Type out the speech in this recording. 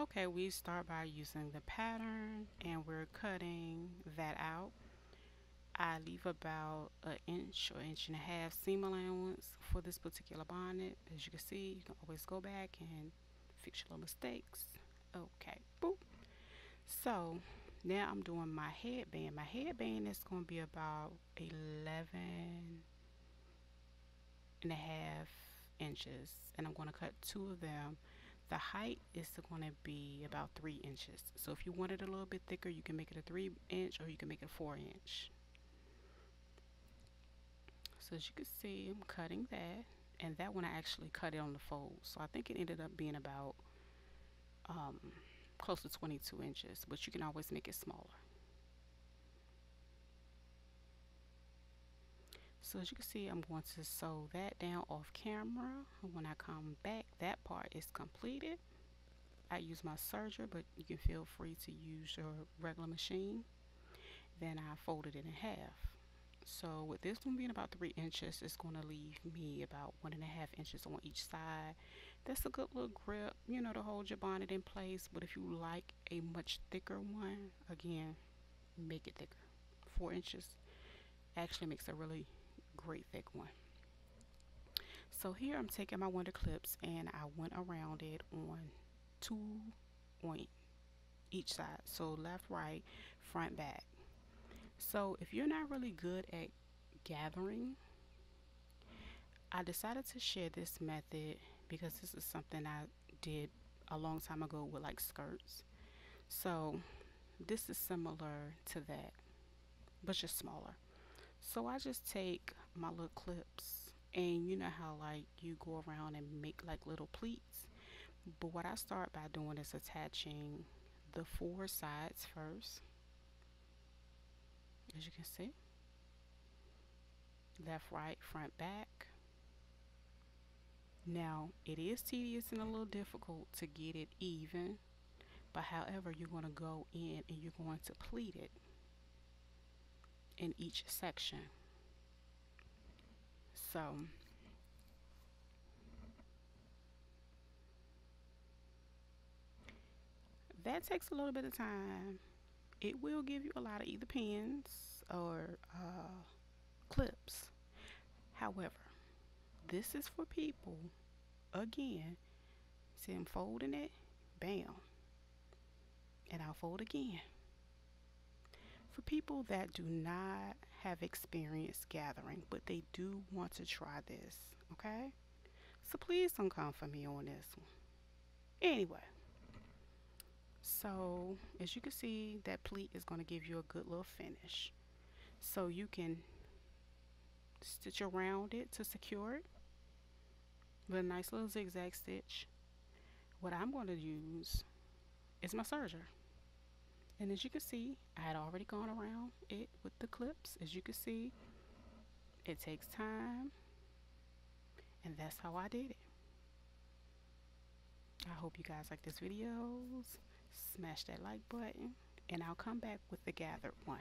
Okay, we start by using the pattern and we're cutting that out. I leave about an inch or inch and a half seam allowance for this particular bonnet. As you can see, you can always go back and fix your little mistakes. Okay, boop. So now I'm doing my headband. My headband is going to be about 11 and a half inches, and I'm going to cut two of them. The height is going to be about 3 inches. So if you want it a little bit thicker, you can make it a 3 inch or you can make it a 4 inch. So as you can see, I'm cutting that, and that one I actually cut it on the fold. So I think it ended up being about um, close to 22 inches, but you can always make it smaller. So as you can see, I'm going to sew that down off camera. When I come back, that part is completed. I use my serger, but you can feel free to use your regular machine. Then I folded it in half. So with this one being about 3 inches, it's going to leave me about 1.5 inches on each side. That's a good little grip, to hold your bonnet in place. But if you like a much thicker one, again, make it thicker. 4 inches actually makes a really great thick one. So here I'm taking my wonder clips and I went around it on two on each side. So left, right, front, back. So if you're not really good at gathering, I decided to share this method because this is something I did a long time ago with like skirts. So this is similar to that, but just smaller. So I just take my little clips, and you know how like you go around and make like little pleats. But what I start by doing is attaching the four sides first, as you can see, left, right, front, back. Now it is tedious and a little difficult to get it even, but however, you're going to go in and you're going to pleat it in each section. So that takes a little bit of time. It will give you a lot of either pins or clips. However, this is for people, again, see I'm folding it, bam, and I'll fold again. For people that do not have experience gathering, but they do want to try this, okay? So please don't come for me on this one. Anyway, so as you can see, that pleat is going to give you a good little finish. So you can stitch around it to secure it with a nice little zigzag stitch. What I'm going to use is my serger. And as you can see, I had already gone around it with the clips. As you can see, it takes time, and that's how I did it. I hope you guys like this video. Smash that like button, and I'll come back with the gathered one.